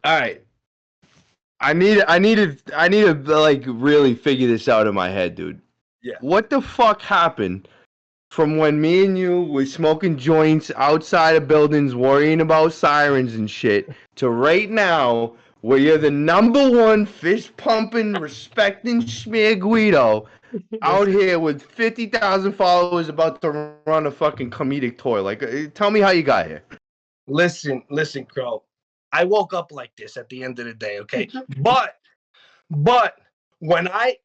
All right. I need to like really figure this out in my head, dude. Yeah. What the fuck happened from when me and you were smoking joints outside of buildings, worrying about sirens and shit, to right now, where you're the #1 fist pumping, respecting schmear Guido out here with 50,000 followers about to run a fucking comedic tour? Like, tell me how you got here. Listen, Crow. I woke up like this at the end of the day, okay? But when I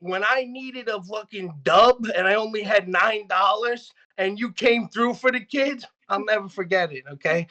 needed a fucking dub and I only had $9 and you came through for the kids, I'll never forget it, okay?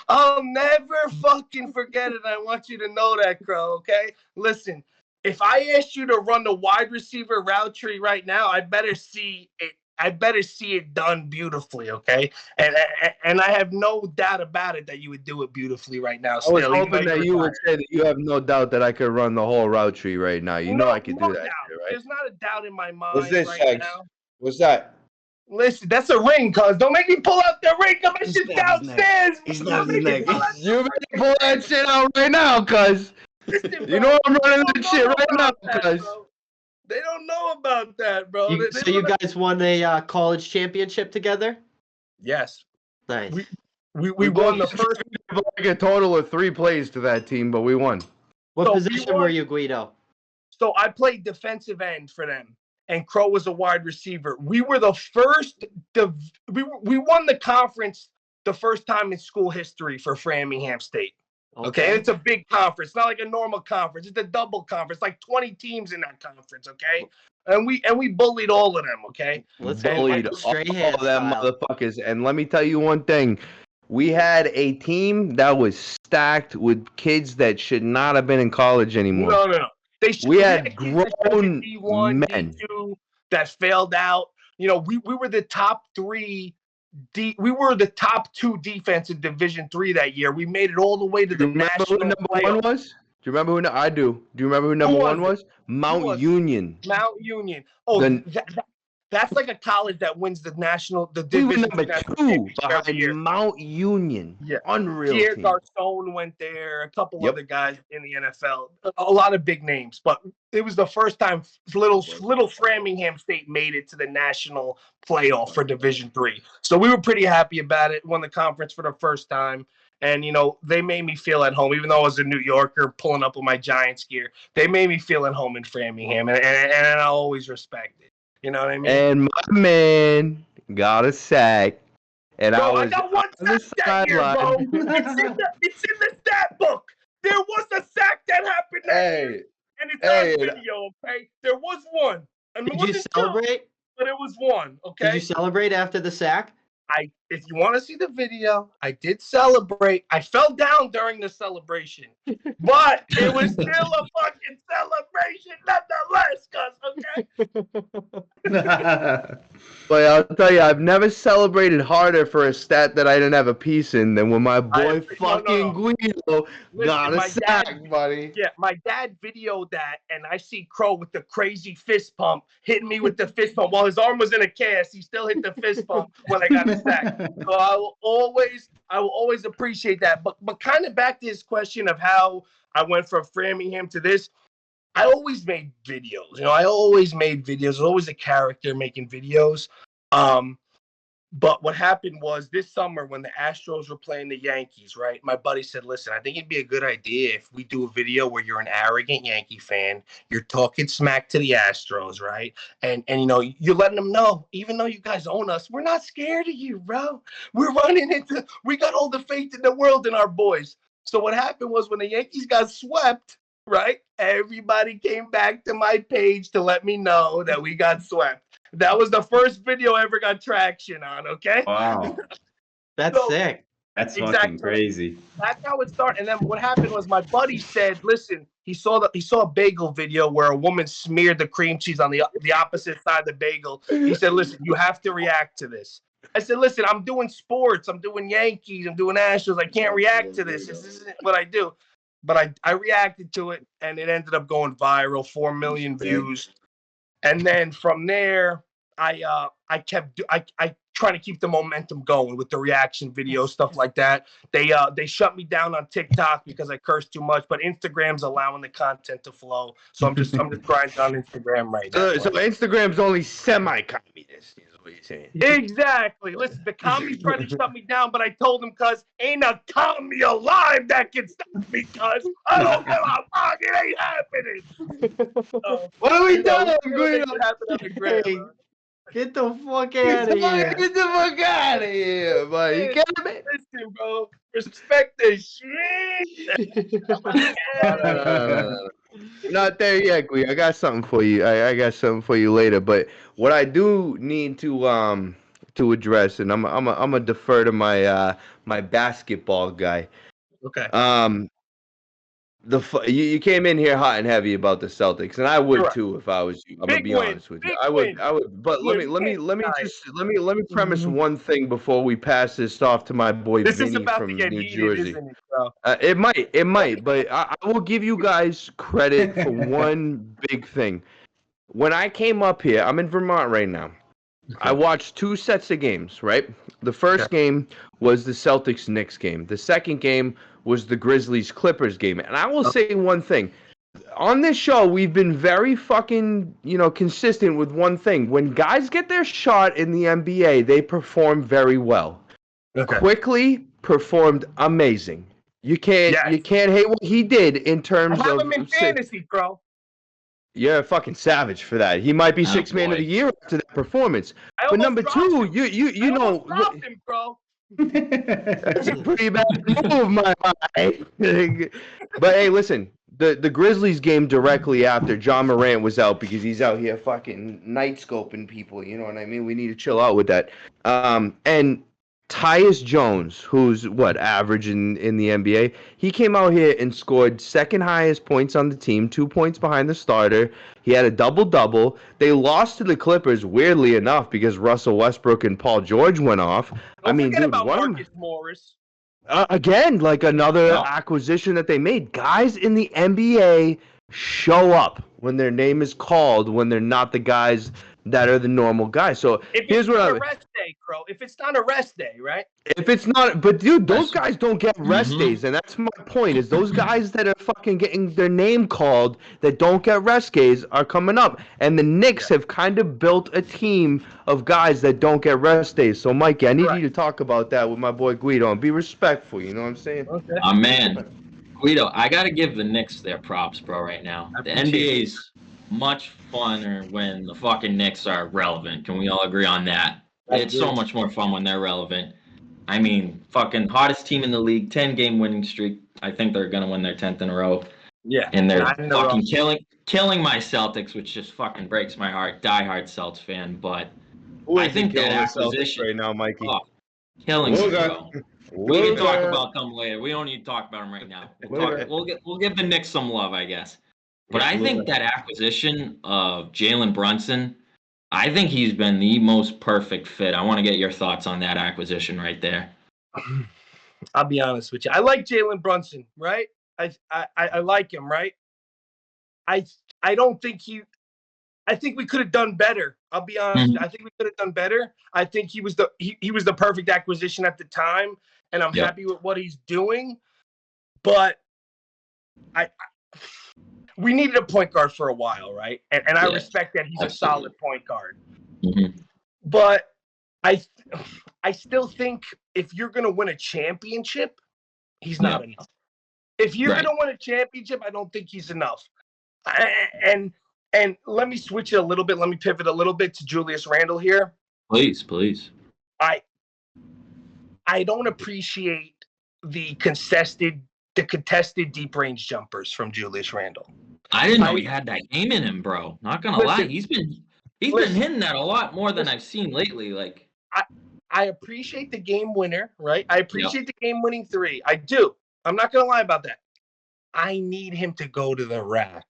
I'll never fucking forget it. I want you to know that, Crow, okay? Listen, if I asked you to run the wide receiver route tree right now, I better see it done beautifully, okay? And I have no doubt about it that you would do it beautifully right now. I was hoping that you would say that you have no doubt that I could run the whole route tree right now. You know I could do that, shit, right? There's not a doubt in my mind. What's this, right now. What's that? Listen, that's a ring, cuz. Don't make me pull out the ring. Come on, shit downstairs. He's not his neck. You better pull that shit out right now, cuz. You know I'm running this shit right now, cuz. They don't know about that, bro. So you guys won a college championship together? Yes. Nice. We won the first. Like a total of 3 plays to that team, but we won. What position were you, Guido? So I played defensive end for them, and Crow was a wide receiver. We were the first. We won the conference the first time in school history for Framingham State. Okay, and it's a big conference, not like a normal conference. It's a double conference, like 20 teams in that conference. Okay, and we bullied all of them. Okay, bullied all of them motherfuckers. And let me tell you one thing: we had a team that was stacked with kids that should not have been in college anymore. No. We had grown men that failed out. You know, we were the top 3. We were the top 2 defense in Division III that year. We made it all the way to the national. Do you remember who #1 was? Do you remember who? I do. Do you remember who #1 was? Mount Union. Mount Union. Oh, that's like a college that wins the division. We were #2 behind Mount Union. Yeah, unreal. Pierre Garcon went there. A couple other guys in the NFL. A lot of big names, but it was the first time little Framingham State made it to the national playoff for Division III. So we were pretty happy about it. Won the conference for the first time. And, you know, they made me feel at home, even though I was a New Yorker pulling up with my Giants gear. They made me feel at home in Framingham, and I always respect it. You know what I mean? And my man got a sack. And bro, I got one sack that year, bro. It's in the stat book. There was a sack that happened that year. And it's on video, okay? There was one. I mean, Did you celebrate? But it was one, okay? Did you celebrate after the sack? If you want to see the video, I did celebrate. I fell down during the celebration, but it was still a fucking celebration nonetheless, cuz, okay? But I'll tell you, I've never celebrated harder for a stat that I didn't have a piece in than when my boy Guido got a sack, buddy. Yeah, my dad videoed that, and I see Crow with the crazy fist pump hitting me with the fist pump while his arm was in a cast. He still hit the fist pump when I got a sack. So I will always appreciate that. But kind of back to his question of how I went from Framingham to this. I always made videos. You know, I always made videos. Always a character making videos. But what happened was this summer when the Astros were playing the Yankees, right? My buddy said, listen, I think it'd be a good idea if we do a video where you're an arrogant Yankee fan, you're talking smack to the Astros, right? And you know, you're letting them know, even though you guys own us, we're not scared of you, bro. We got all the faith in the world in our boys. So what happened was when the Yankees got swept, right? Everybody came back to my page to let me know that we got swept. That was the first video I ever got traction on, okay? Wow. That's sick. That's fucking crazy. That's how it started. And then what happened was my buddy said, listen, he saw a bagel video where a woman smeared the cream cheese on the opposite side of the bagel. He said, listen, you have to react to this. I said, listen, I'm doing sports. I'm doing Yankees. I'm doing Astros. I can't react to this. This isn't what I do. But I reacted to it, and it ended up going viral, 4 million views. And then from there, I I try to keep the momentum going with the reaction videos, stuff like that. They shut me down on TikTok because I curse too much, but Instagram's allowing the content to flow. So I'm just grinding on Instagram right now. So Instagram's only semi-communist, is what you're saying. Exactly. Listen, the commies tried to shut me down, but I told them, cuz ain't a commie alive that can stop me, cuz I don't give a fuck. It ain't happening. What are we doing? Hey, get the fuck out of here. Get the fuck out of here, buddy. You kidding me? Listen, bro. Respect this shit. No. Not there yet, Gui. I got something for you. I got something for you later. But what I do need to address, and I'm gonna defer to my my basketball guy. Okay. You came in here hot and heavy about the Celtics, and I would Correct. too if I was you. I'm Big gonna be honest with you. Big I would. win. But let me premise one thing before we pass this off to my boy This is Vinny about from to get New heated, Jersey. isn't it, bro? It might, but I will give you guys credit for one big thing. When I came up here, I'm in Vermont right now. I watched 2 sets of games, right? The first game was the Celtics-Knicks game. The second game was the Grizzlies-Clippers game. And I will say one thing. On this show, we've been very fucking, consistent with one thing. When guys get their shot in the NBA, they perform very well. Okay. Quickly performed amazing. You can't hate what he did in terms I have of him in fantasy, bro. You're a fucking savage for that. He might be Oh, sixth man of the year after that performance. I But almost number dropped two, him. you I know almost dropped him, bro. that's a pretty bad move, my guy. But hey, listen, the Grizzlies game directly after John Morant was out because he's out here fucking night scoping people. You know what I mean? We need to chill out with that. And Tyus Jones, who's average in the NBA, he came out here and scored second highest points on the team, 2 points behind the starter. He had a double-double. They lost to the Clippers, weirdly enough, because Russell Westbrook and Paul George went off. Don't forget about Marcus Morris. Again, like another acquisition that they made. Guys in the NBA show up when their name is called, when they're not the guys that are the normal guys. So here's what a rest day, Crow. If it's not a rest day, right? If it's not, but dude, those guys don't get rest days, and that's my point. Is those guys that are fucking getting their name called that don't get rest days are coming up, and the Knicks have kind of built a team of guys that don't get rest days. So, Mikey, I need you to talk about that with my boy Guido and be respectful. You know what I'm saying? Okay. Man, Guido, I gotta give the Knicks their props, bro. Right now, the NBA's much funner when the fucking Knicks are relevant. Can we all agree on that? It's so much more fun when they're relevant. I mean, fucking hottest team in the league, 10-game winning streak. I think they're gonna win their 10th in a row. Yeah. And they're fucking killing my Celtics, which just fucking breaks my heart. Diehard Celtics fan, but I think that acquisition right now, Mikey. Killing me, bro. We can talk about them later. We don't need to talk about them right now. We'll give the Knicks some love, I guess. But I think that acquisition of Jalen Brunson, I think he's been the most perfect fit. I want to get your thoughts on that acquisition right there. I'll be honest with you. I like Jalen Brunson, right? I like him, right? I don't think I think we could have done better. I'll be honest. I think we could have done better. I think he was the perfect acquisition at the time, and I'm happy with what he's doing. But we needed a point guard for a while, right? And I respect that he's a solid point guard. But I still think if you're going to win a championship, he's not enough. If you're going to win a championship, I don't think he's enough. And let me switch it a little bit. Let me pivot a little bit to Julius Randle here. Please. I don't appreciate the contested deep range jumpers from Julius Randle. I didn't know he had that game in him, bro. Not gonna lie, he's been hitting that a lot more than I've seen lately. Like I appreciate the game winner, right? I appreciate the game winning three. I do. I'm not gonna lie about that. I need him to go to the rack.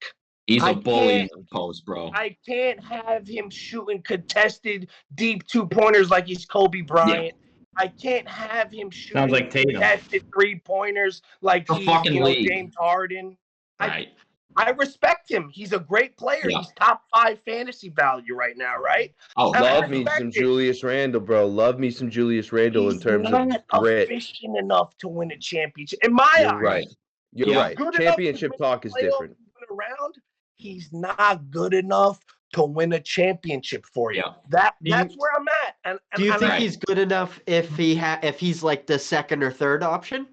He's a bully in the post, bro. I can't have him shooting contested deep 2-pointers like he's Kobe Bryant. Yeah. I can't have him shooting like contested 3-pointers like he's James Harden. Right. I respect him. He's a great player. Yeah. He's top 5 fantasy value right now, right? Oh, Love me respect some it. Julius Randle, bro. Love me some Julius Randle in He's terms not of grit. efficient enough to win a championship. In my You're eyes, right. You're Yeah. right. good enough to Championship make talk is playoffs different. and win around. He's not good enough to win a championship for you. Yeah. That's where I'm at. And Do you think Right. he's good enough if he's like the second or third option?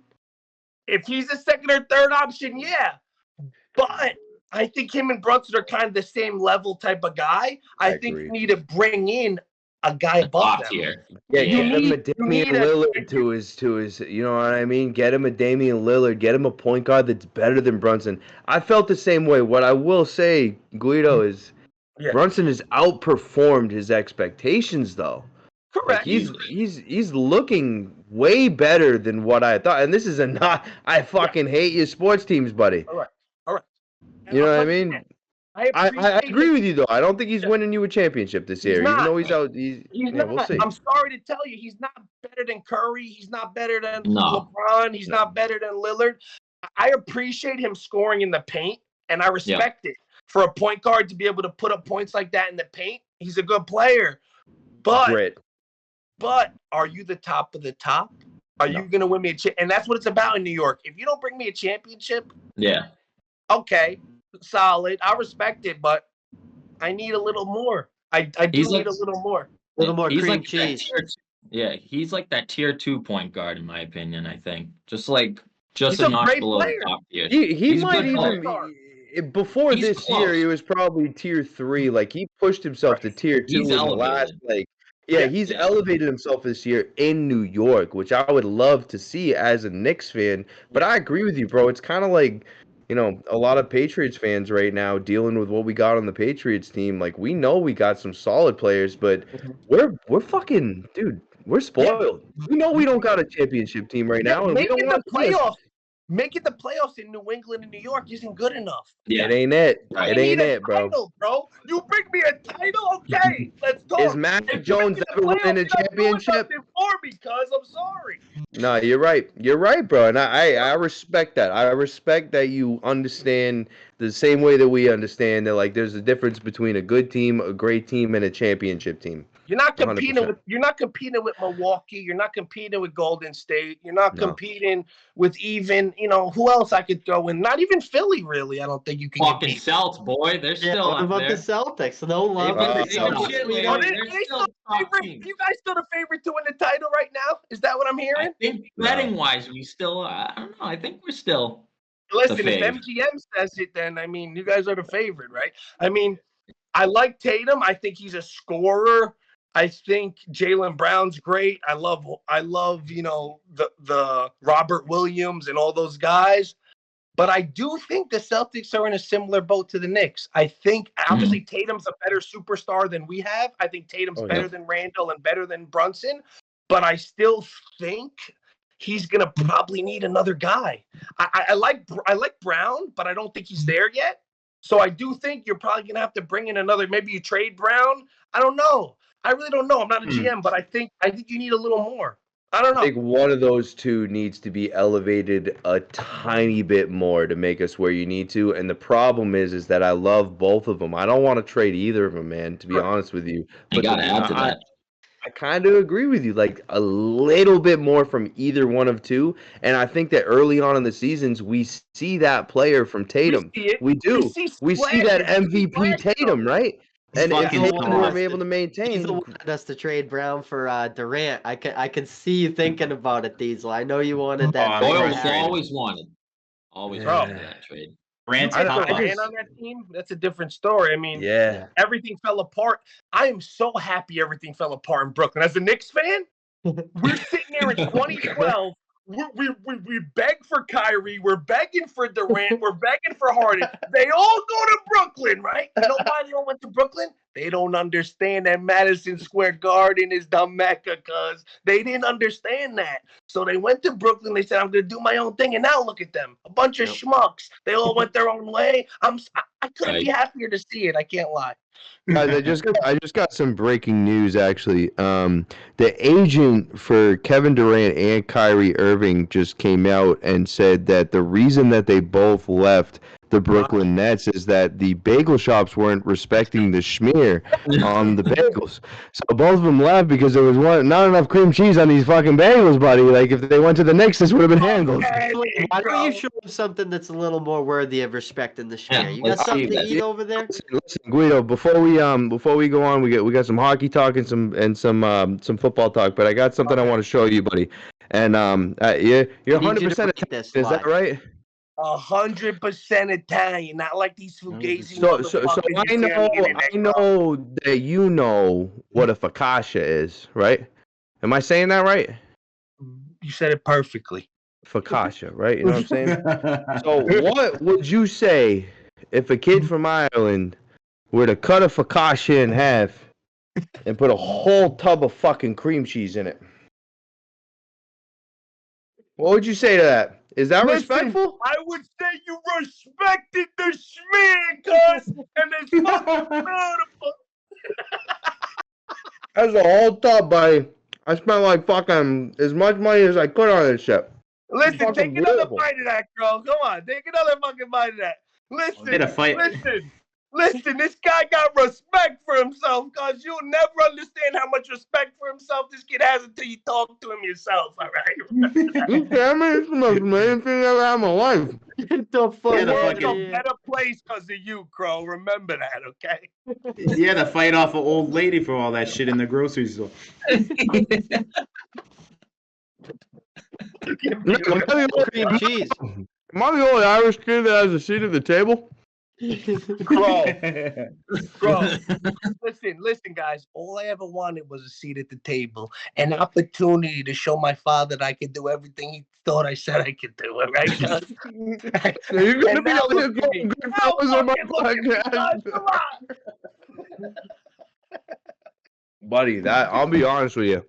if he's a second or third option, yeah. But I think him and Brunson are kind of the same level type of guy. I think agree. you need to bring in a guy above Top them. tier. Yeah, You get him a need- you Damian need a- Lillard to his, you know what I mean? Get him a Damian Lillard. Get him a point guard that's better than Brunson. I felt the same way. What I will say, Guido, is Yeah. Brunson has outperformed his expectations, though. Like Correct. he's looking way better than what I thought. And this is I fucking hate your sports teams, buddy. All right. And You know I'll what I tell you mean? this, I appreciate agree him. with you though. I don't think he's Yeah. winning you a championship this He's year. Even not. though he's out, He's yeah, not. we'll see. I'm sorry to tell you, he's not better than Curry. He's not better than No. LeBron. He's not better than Lillard. I appreciate him scoring in the paint, and I respect it. For a point guard to be able to put up points like that in the paint, he's a good player. Grit. But are you the top of the top? Are you going to win me a championship? And that's what it's about in New York. If you don't bring me a championship, Yeah. okay, solid. I respect it, but I need a little more. I do need a little more. A little more He's cream like that cheese. Yeah, he's like that tier 2 point guard in my opinion. I think just a He's a notch great below player. the top tier. He He's a might good even player. before He's this year close. he was probably tier 3. Like he pushed himself to tier 2 He's in the last elevated. he's elevated himself this year in New York, which I would love to see as a Knicks fan. But I agree with you, bro. It's kind of like, you know, a lot of Patriots fans right now dealing with what we got on the Patriots team. Like we know we got some solid players, but we're fucking dude. We're spoiled. We know we don't got a championship team right now, and we don't want to play. Making the playoffs in New England and New York isn't good enough. Yeah. It ain't it. Right. It ain't it, bro. Title, You bring me a title, okay? Let's talk. Is Mac Jones ever winning a championship? For me, cuz I'm sorry. No, you're right. You're right, bro. And I respect that. I respect that you understand the same way that we understand that like there's a difference between a good team, a great team, and a championship team. You're not competing 100%. you're not competing with Milwaukee. You're not competing with Golden State. You're not competing with even, who else I could throw in? Not even Philly, really. I don't think you can Fucking compete. Celts, boy. They're still What up about there. the Celtics? No love Wow. for the They've been Celtics. shit We lately. don't- They're still top team. You guys still the favorite to win the title right now? Is that what I'm I hearing? think betting wise, we still. I don't know. I think we're still. Listen, the if fave. MGM says it, then you guys are the favorite, right? I like Tatum. I think he's a scorer. I think Jaylen Brown's great. I love the Robert Williams and all those guys. But I do think the Celtics are in a similar boat to the Knicks. I think obviously Tatum's a better superstar than we have. I think Tatum's better than Randall and better than Brunson. But I still think he's gonna probably need another guy. I like Brown, but I don't think he's there yet. So I do think you're probably gonna have to bring in another. Maybe you trade Brown. I don't know. I really don't know. I'm not a GM, but I think you need a little more. I don't know. I think one of those two needs to be elevated a tiny bit more to make us where you need to. And the problem is that I love both of them. I don't want to trade either of them, man, to be honest with you. You got to add to that. I kind of agree with you, like a little bit more from either one of two. And I think that early on in the seasons, we see that player from Tatum. We do. We see that MVP Tatum, right? And if Tatum were able to maintain. Diesel wanted us to trade Brown for Durant. I can see you thinking about it, Diesel. I know you wanted that. Doyle always wanted that trade. Durant on that team, that's a different story. Everything fell apart. I am so happy everything fell apart in Brooklyn. As a Knicks fan, we're sitting there in 2012. We beg for Kyrie. We're begging for Durant. We're begging for Harden. They all go to Brooklyn, right? You know why they all went to Brooklyn? They don't understand that Madison Square Garden is the Mecca, cuz they didn't understand that. So they went to Brooklyn. They said, I'm going to do my own thing. And now look at them. A bunch of schmucks. They all went their own way. I couldn't be happier to see it. I can't lie. Guys, I just got some breaking news actually. The agent for Kevin Durant and Kyrie Irving just came out and said that the reason that they both left the Brooklyn Nets is that the bagel shops weren't respecting the schmear on the bagels. So both of them left because there was not enough cream cheese on these fucking bagels, buddy. Like if they went to the Knicks, this would have been handled. Why don't you show him something that's a little more worthy of respect than the schmear? You got let's something see to that. eat over there? Listen, Guido. Before we go on, we got some hockey talk and some football talk. But I got something I want to show you, buddy. And you're I need you to 100%. read this Is that live. right? 100% Italian, not like these fugazi So motherfuckers. I know that you know what a focaccia is, right? Am I saying that right? You said it perfectly. Focaccia, right? You know what I'm saying? So what would you say if a kid from Ireland were to cut a focaccia in half and put a whole tub of fucking cream cheese in it? What would you say to that? Is that respectful? I would say you respected the schmear, cuz, and it's fucking beautiful. That's a whole tub, buddy. I spent like fucking as much money as I could on this shit. Listen, Fucking take another beautiful. bite of that, girl. Come on, take another fucking bite of that. Did a fight. Listen, this guy got respect for himself, cuz you'll never understand how much respect for himself this kid has until you talk to him yourself, all right? You damn it, it's the most amazing thing I ever had in my life. The fuck? Yeah, the World's fucking- a better place because of you, Crow. Remember that, okay? You had to fight off an old lady for all that shit in the grocery store. Cream cheese. Am I the only Irish kid that has a seat at the table? Crow. Listen, guys. All I ever wanted was a seat at the table, an opportunity to show my father that I could do everything he thought I said I could do. All right, guys? You're gonna And be now able to look go at me. good Now fellas on my fucking look at me, guys. podcast. Come on. Buddy, I'll be honest with you.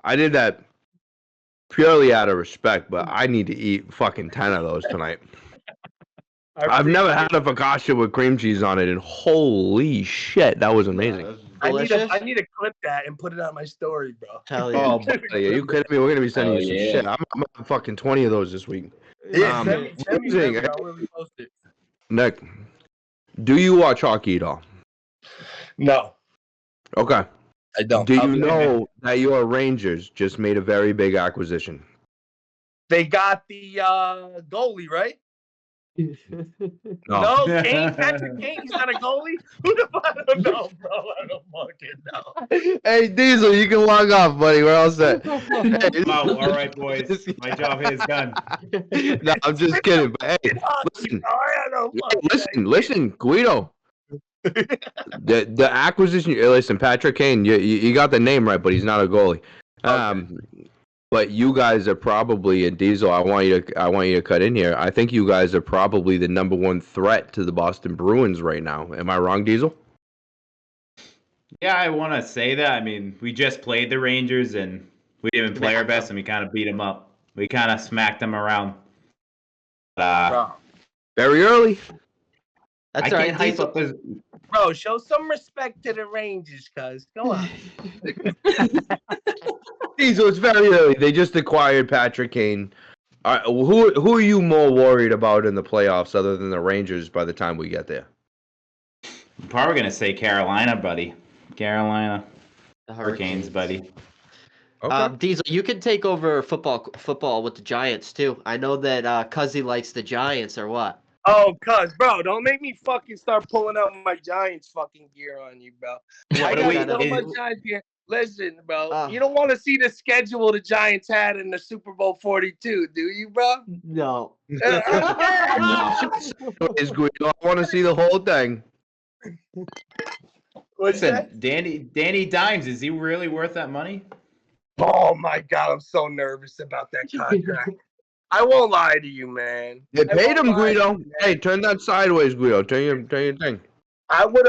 I did that purely out of respect, but I need to eat fucking 10 of those tonight. I've never had a focaccia with cream cheese on it, and holy shit, that was amazing. I Delicious. need to clip that and put it on my story, bro. Hell yeah. Oh, buddy, are you kidding me? We're gonna be sending Oh, you some yeah. shit. I'm gonna have fucking 20 of those this week. Yeah, Um, send me listen, that, bro. I'll really post it. Nick, do you watch hockey at all? No, Okay. I don't. Do I'll you be- know that your Rangers just made a very big acquisition? They got the goalie, right? No. No, Kane, Patrick Kane, he's not a goalie? Who the fuck? I don't know, bro. I don't fucking know. Hey, Diesel, you can log off, buddy. We're all set. Oh, all right, boys. My job here is done. No, I'm just kidding. But hey, listen, listen, Guido. The acquisition. Listen, Patrick Kane. You got the name right, but he's not a goalie. But you guys are probably, and Diesel, I want you to cut in here. I think you guys are probably the number one threat to the Boston Bruins right now. Am I wrong, Diesel? Yeah, I want to say that. I mean, we just played the Rangers, and we didn't even play our best, and we kind of beat them up. We kind of smacked them around. Very early. That's I all can't right. hype Diesel. up this. Bro, show some respect to the Rangers, cuz. Come on. Diesel, it's very early. They just acquired Patrick Kane. Who are you more worried about in the playoffs other than the Rangers by the time we get there? I'm probably going to say Carolina, buddy. Carolina. The Hurricanes, buddy. Okay. Diesel, you can take over football with the Giants too. I know that Cuzzy likes the Giants, or what? Oh, cuz, bro, don't make me fucking start pulling out my Giants fucking gear on you, bro. I What do got we- so much Giants gear. Listen, bro, Ah. you don't want to see the schedule the Giants had in the Super Bowl 42, do you, bro? No. Is Guido, I want to see the whole thing. What's that? Listen, Danny Dimes, is he really worth that money? Oh my God, I'm so nervous about that contract. I won't lie to you, man. They I paid won't him, lie to Guido. you, man. Hey, turn that sideways, Guido. Turn your thing. I would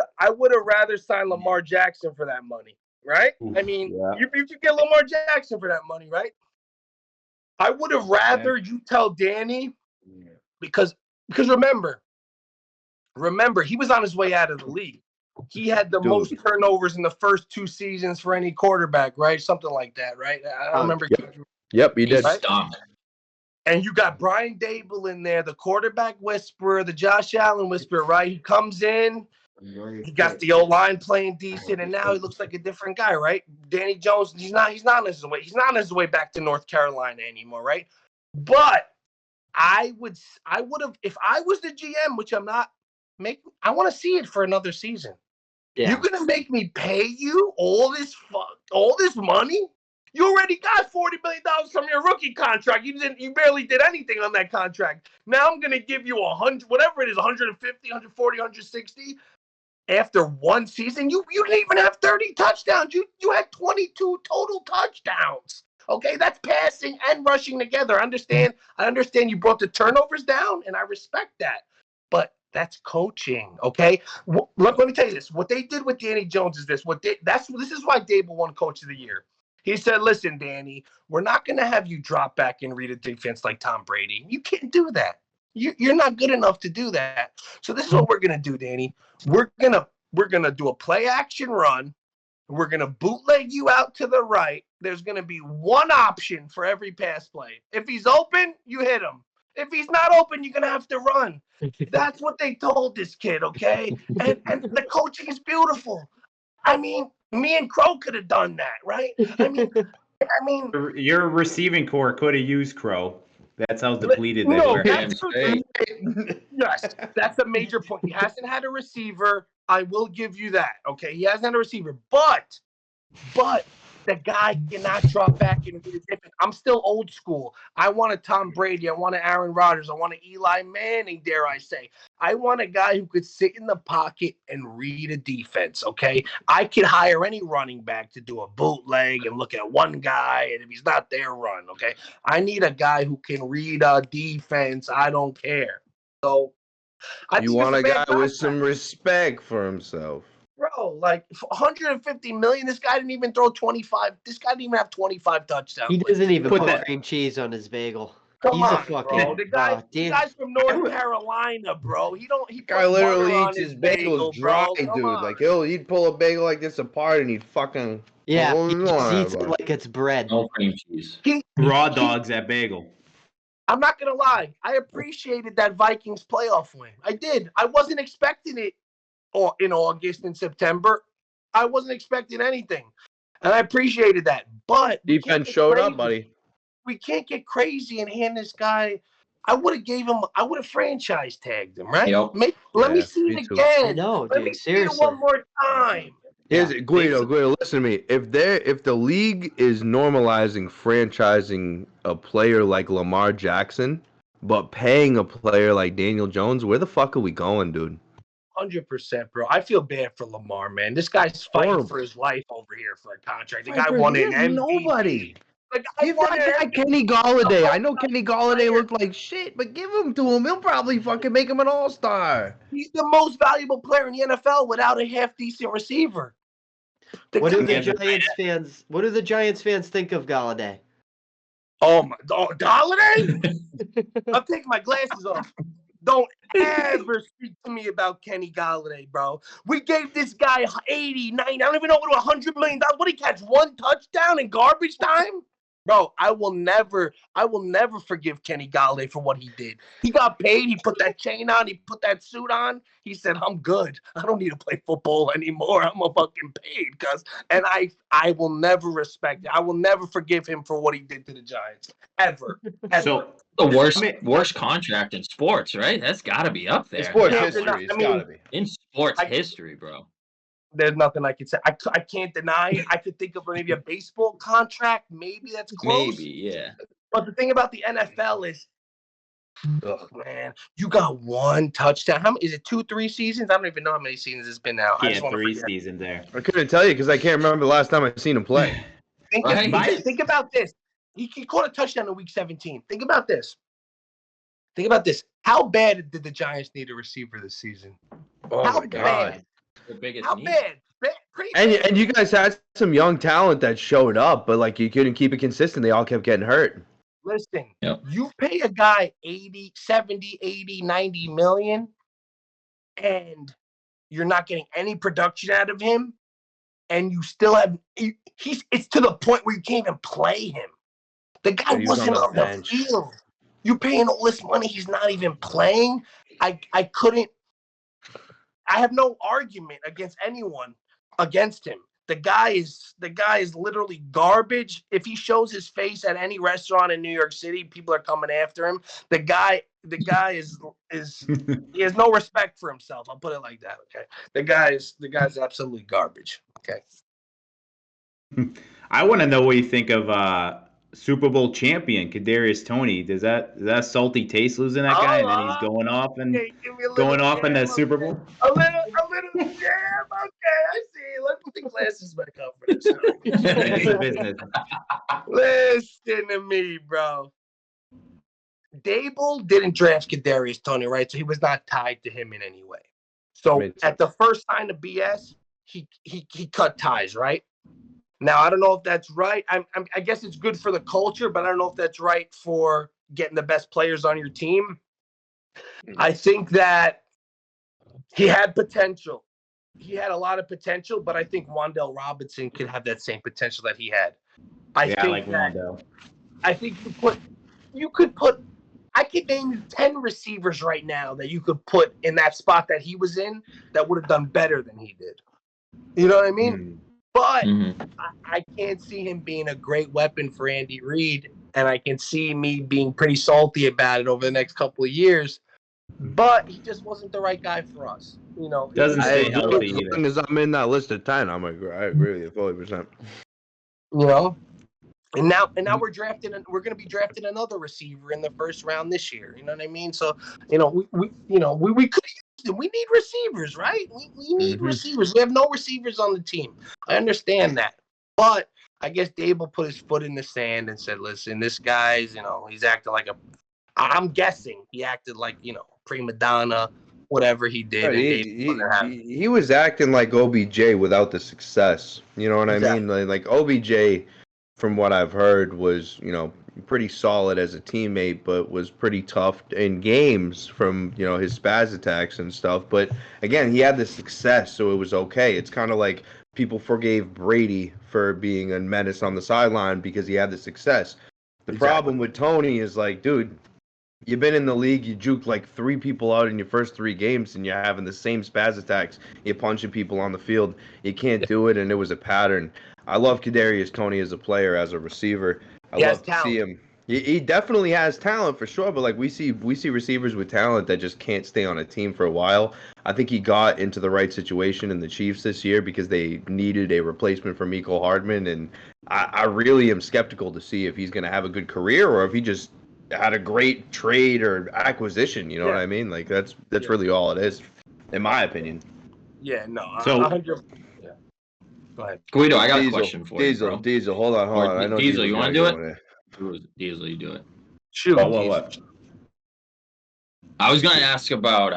have rather signed Lamar Jackson for that money, right? I mean, Yeah. you could get Lamar Jackson for that money, right? I would have rather you tell Danny because remember, he was on his way out of the league. he had the most turnovers in the first 2 seasons for any quarterback, right? Something like that, right? I don't remember. Yep, he did. Stunk. And you got Brian Dable in there, the quarterback whisperer, the Josh Allen whisperer, right? He comes in, he got the O-line playing decent, and now he looks like a different guy, right? Danny Jones, he's not on his way. He's not on his way back to North Carolina anymore, right? But I would have, if I was the GM, which I'm not, I want to see it for another season. Yeah. You're gonna make me pay you all this money? You already got $40 million from your rookie contract. You barely did anything on that contract. Now I'm gonna give you 100, whatever it is, 150, 140, 160. After one season, you didn't even have 30 touchdowns. You had 22 total touchdowns. Okay, that's passing and rushing together. I understand you brought the turnovers down, and I respect that. But that's coaching, okay? Let me tell you this. What they did with Danny Jones is this. This is why Dable won Coach of the Year. He said, listen, Danny, we're not going to have you drop back and read a defense like Tom Brady. You can't do that. You're not good enough to do that. So this is what we're going to do, Danny. We're gonna do a play action run. We're going to bootleg you out to the right. There's going to be one option for every pass play. If he's open, you hit him. If he's not open, you're going to have to run. That's what they told this kid, okay? And the coaching is beautiful. I mean, me and Crow could have done that, right? I mean, your receiving core could have used Crow. That's how depleted they were. Yes, that's a major point. He hasn't had a receiver. I will give you that. Okay, he hasn't had a receiver, but the guy cannot drop back and do different. I'm still old school. I want a Tom Brady. I want an Aaron Rodgers. I want an Eli Manning, dare I say. I want a guy who could sit in the pocket and read a defense, okay? I could hire any running back to do a bootleg and look at one guy, and if he's not there, run, okay? I need a guy who can read a defense. I don't care. So you want a guy with some respect for himself. Bro, like $150 million. This guy didn't even throw 25. This guy didn't even have 25 touchdowns. He doesn't even put cream cheese on his bagel. He's a fucking bro. The guy's from North Carolina, bro. He guy literally eats his bagels dry, dude. Like he'd pull a bagel like this apart and he'd fucking he just eats it like it's bread. No cream cheese. Raw dogs at bagel. I'm not gonna lie. I appreciated that Vikings playoff win. I did. I wasn't expecting it. Or in August and September, I wasn't expecting anything, and I appreciated that. But defense showed up, buddy. We can't get crazy and hand this guy. I would have franchise tagged him, right? Yep. Let me see it again. No, let me see it one more time. Here's it, Guido, listen to me. If the league is normalizing franchising a player like Lamar Jackson, but paying a player like Daniel Jones, where the fuck are we going, dude? 100%, bro. I feel bad for Lamar, man. This guy's fighting for his life over here for a contract. The guy won an MVP. Nobody. Give that guy Kenny Golladay. I know Kenny Golladay looked like shit, but give him to him. He'll probably fucking make him an all-star. He's the most valuable player in the NFL without a half-decent receiver. What do the Giants fans think of Golladay? Golladay? I'm taking my glasses off. Don't ever speak to me about Kenny Golladay, bro. We gave this guy 80, 90, I don't even know what, $100 million. What did he catch? One touchdown in garbage time? Bro, I will never forgive Kenny Golladay for what he did. He got paid. He put that chain on. He put that suit on. He said, I'm good. I don't need to play football anymore. I'm a fucking paid. And I will never respect it. I will never forgive him for what he did to the Giants. Ever. So the worst contract in sports, right? That's got to be up there. In sports history, it's got to be. In sports history, bro. There's nothing I can say. I can't deny it. I could think of maybe a baseball contract. Maybe that's close. Maybe, yeah. But the thing about the NFL is, man, you got one touchdown. How many, is it 2-3 seasons? I don't even know how many seasons it's been now. Yeah, 3 seasons there. I couldn't tell you because I can't remember the last time I've seen him play. Think about this. He caught a touchdown in week 17. Think about this. How bad did the Giants need a receiver this season? Oh, my God. How bad? And you guys had some young talent that showed up, but like you couldn't keep it consistent. They all kept getting hurt. Listen, you pay a guy 80, 70, 80, 90 million, and You're not getting any production out of him, and you still have it's to the point where you can't even play him. The guy wasn't on the field. You're paying all this money, he's not even playing. I have no argument against anyone against him. The guy is literally garbage. If he shows his face at any restaurant in New York City, people are coming after him. The guy is he has no respect for himself. I'll put it like that. Okay, the guy's absolutely garbage. Okay. I want to know what you think of Super Bowl champion Kadarius Toney. Does that salty taste losing that guy, and then he's going off in the Super Bowl? A little jam. Okay, I see. Let's put the glasses back up for this. Business. Listen to me, bro. Dable didn't draft Kadarius Toney, right? So he was not tied to him in any way. So at the first sign of BS, he cut ties, right? Now, I don't know if that's right. I guess it's good for the culture, but I don't know if that's right for getting the best players on your team. I think that he had potential. He had a lot of potential, but I think Wan'Dale Robinson could have that same potential that he had. I think Wan'Dale. I think you could put I could name you 10 receivers right now that you could put in that spot that he was in that would have done better than he did. You know what I mean? But I can't see him being a great weapon for Andy Reid, and I can see me being pretty salty about it over the next couple of years. But he just wasn't the right guy for us. You know, doesn't stay healthy either. As long as I'm in that list of 10, I agree with you 40%. You know, and now we're going to be drafting another receiver in the first round this year. You know what I mean? So, you know, we could. We need receivers, right? We need receivers. We have no receivers on the team. I understand that. But I guess Dable put his foot in the sand and said, listen, this guy's, you know, he's acting like I'm guessing he acted like, you know, prima donna, whatever he did. He was acting like OBJ without the success. You know what I mean? Like OBJ, from what I've heard, was, you know, pretty solid as a teammate, but was pretty tough in games from, you know, his spaz attacks and stuff. But again, he had the success, so it was okay. It's kind of like people forgave Brady for being a menace on the sideline because he had the success. The problem with Toney is like, dude, you've been in the league, you juked like 3 people out in your first 3 games, and you're having the same spaz attacks. You're punching people on the field. You can't do it, and it was a pattern. I love Kadarius Toney as a player, as a receiver. I love to see him. He definitely has talent for sure, but like we see receivers with talent that just can't stay on a team for a while. I think he got into the right situation in the Chiefs this year because they needed a replacement for Mecole Hardman, and I really am skeptical to see if he's going to have a good career or if he just had a great trade or acquisition. You know what I mean? Like that's really all it is, in my opinion. Yeah, no. So 100. Yeah. Go ahead, Guido. I got a question for you, bro. Diesel, hold on. I know Diesel, you want to do it? Diesel, you do it. Shoot. What? I was going to ask about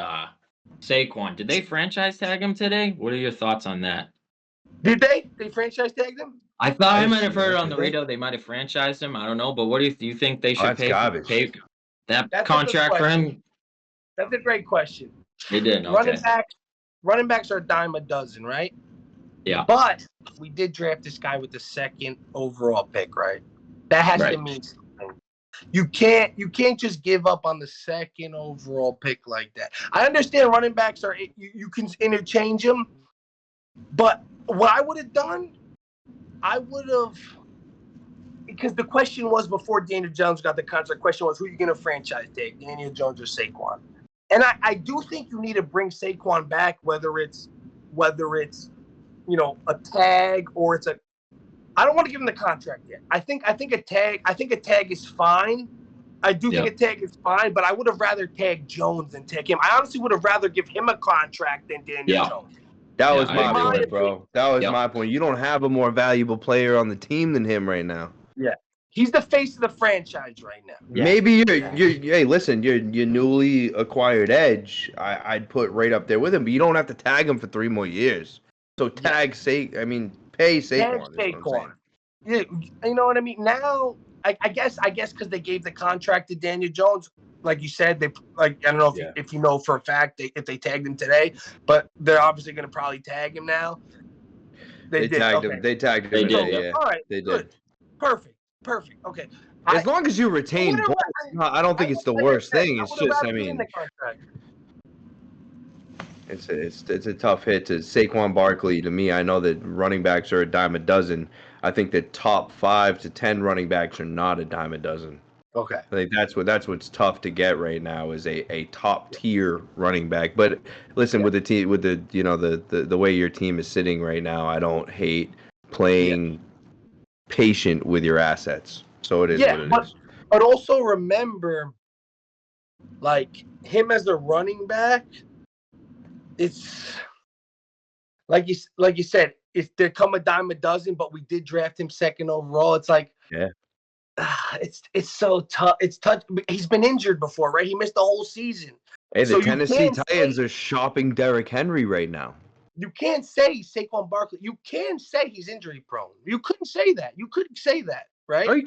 Saquon. Did they franchise tag him today? What are your thoughts on that? Did they? They franchise tagged him? I thought I might have heard it on the radio. They might have franchised him. I don't know, but what do you think they should pay that contract for him? That's a great question. They didn't. Okay. Running backs are a dime a dozen, right? Yeah. But we did draft this guy with the 2nd overall pick, right? That has to mean something. You can't just give up on the 2nd overall pick like that. I understand running backs are you can interchange them, but what I would have done, because the question was before Daniel Jones got the contract. The question was, who are you going to franchise tag, Daniel Jones or Saquon? And I do think you need to bring Saquon back, whether it's you know, a tag or it's a. I don't want to give him the contract yet. I think a tag is fine. I do think a tag is fine, but I would have rather tag Jones than tag him. I honestly would have rather give him a contract than Daniel Jones. That was my point, bro. That was my point. You don't have a more valuable player on the team than him right now. Yeah. He's the face of the franchise right now. Yeah. Maybe hey, listen, your newly acquired edge, I'd put right up there with him, but you don't have to tag him for 3 more years. So pay Saquon. Saquon. Yeah, you know what I mean? Now, I guess because they gave the contract to Daniel Jones, like you said, they like I don't know if you know for a fact if they tagged him today, but they're obviously going to probably tag him now. They tagged him. They tagged him. They did, today, yeah. All right. They Good. did. Perfect. Okay. As long as you retain points, I don't think it's the worst thing. It's just, I mean, it's a tough hit to Saquon Barkley. To me, I know that running backs are a dime a dozen. I think the top 5 to 10 running backs are not a dime a dozen. Okay. I think that's what's tough to get right now is a top tier running back. But listen, with the team, with the the way your team is sitting right now, I don't hate playing patient with your assets. So it is what it is. But also remember, like him as a running back, it's like you said, there come a dime a dozen. But we did draft him second overall. It's like it's so tough. It's tough. He's been injured before, right? He missed the whole season. Hey, the Tennessee Titans are shopping Derrick Henry right now. You can't say Saquon Barkley. You can say he's injury prone. You couldn't say that. You couldn't say that, right? Oh, you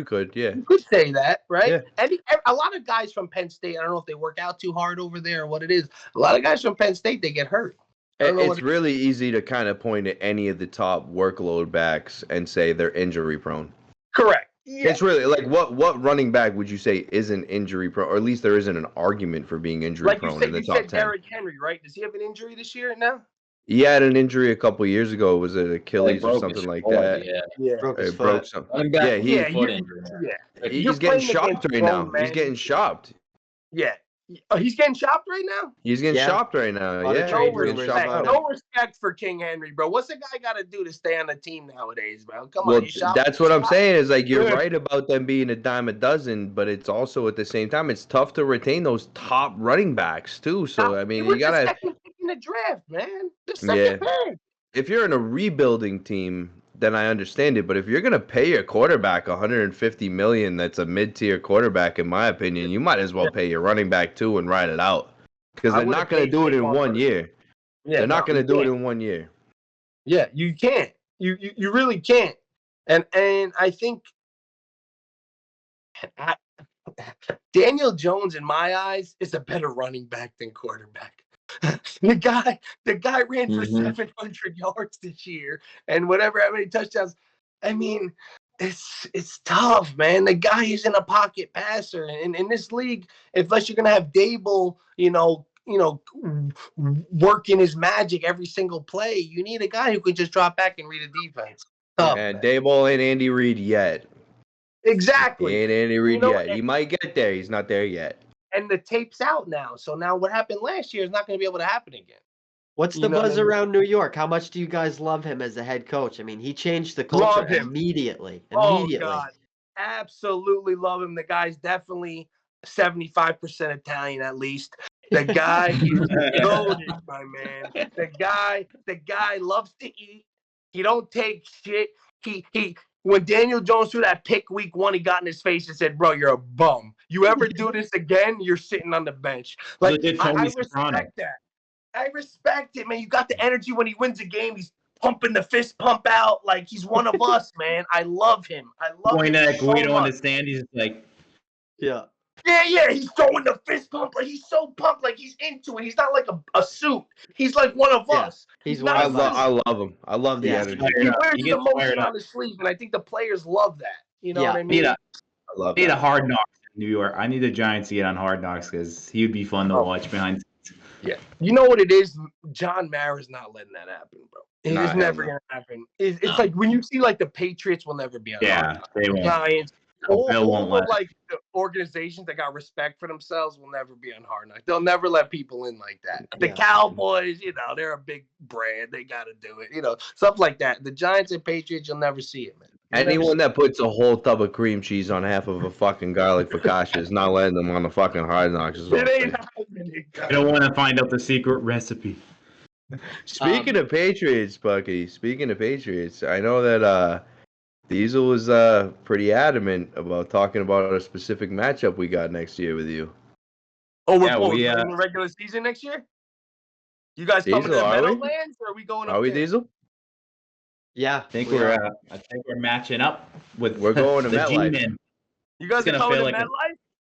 could, yeah. You could say that, right? Yeah. And a lot of guys from Penn State, I don't know if they work out too hard over there or what it is. A lot of guys from Penn State, they get hurt. It's really easy to kind of point at any of the top workload backs and say they're injury prone. Correct. Yeah. It's really like what running back would you say isn't injury prone, or at least there isn't an argument for being injury prone in the top 10? Derrick Henry, right? Does he have an injury this year now? He had an injury a couple years ago. Was it Achilles or something like that? Yeah. Broke something. He's getting shopped right now. He's getting shopped. Yeah. Oh, he's getting shopped right now? He's getting shopped right now. No respect for King Henry, bro. What's a guy got to do to stay on the team nowadays, bro? Come on, that's what I'm saying. Is like you're right about them being a dime a dozen, but it's also at the same time it's tough to retain those top running backs too. So I mean, you gotta second pick in the draft, man. The second pick. If you're in a rebuilding team, then I understand it. But if you're gonna pay your quarterback $150 million, that's a mid-tier quarterback, in my opinion. You might as well pay your running back too and ride it out, because they're not gonna do it in 1 year. Yeah, they're not gonna do it in 1 year. Yeah, you can't. You really can't. And I think Daniel Jones, in my eyes, is a better running back than quarterback. The guy ran for 700 yards this year and how many touchdowns. I mean, it's tough, man. The guy is in a pocket passer, and in this league, unless you're gonna have Dable, working his magic every single play, you need a guy who can just drop back and read a defense. And Dable ain't Andy Reid yet. Exactly. He ain't Andy Reid yet. He might get there. He's not there yet. And the tape's out now. So now what happened last year is not going to be able to happen again. What's the buzz around New York? How much do you guys love him as a head coach? I mean, he changed the culture immediately. Oh, God. Absolutely love him. The guy's definitely 75% Italian at least. The guy is loaded, my man. The guy loves to eat. He don't take shit. When Daniel Jones threw that pick week 1, he got in his face and said, "Bro, you're a bum. You ever do this again, you're sitting on the bench." Like, I respect that. I respect it, man. You got the energy when he wins a game. He's pumping the fist pump out like he's one of us, man. I love him. I love him. Pointing at Guido on the stand, he's like, yeah. He's throwing the fist pump. Like, he's so pumped. Like, he's into it. He's not like a suit. He's like one of us. He's I love him. I love the energy. He wears the emotion on his sleeve, and I think the players love that. You know what I mean? I need a Hard Knocks in New York. I need the Giants to get on Hard Knocks because he would be fun to watch behind. Yeah. You know what it is? John Mara's not letting that happen, bro. It's never going to happen. It's like when you see, like, the Patriots will never be on Hard Knocks. They won't. Giants. All like the organizations that got respect for themselves will never be on Hard Knocks. They'll never let people in like that. The Cowboys, they're a big brand. They got to do it. Stuff like that. The Giants and Patriots, you'll never see it, man. Anyone that puts a whole tub of cream cheese on half of a fucking garlic focaccia is not letting them on the fucking Hard Knocks. It ain't happening. I don't want to find out the secret recipe. Speaking of Patriots, Bucky. Speaking of Patriots, I know that Diesel was pretty adamant about talking about a specific matchup we got next year with you. Oh, we're playing the regular season next year? You guys coming to the Meadowlands, or are we going up Are we, there? Diesel? Yeah. I think we're matching up with We're going to the MetLife. G-Men. You guys are coming to MetLife?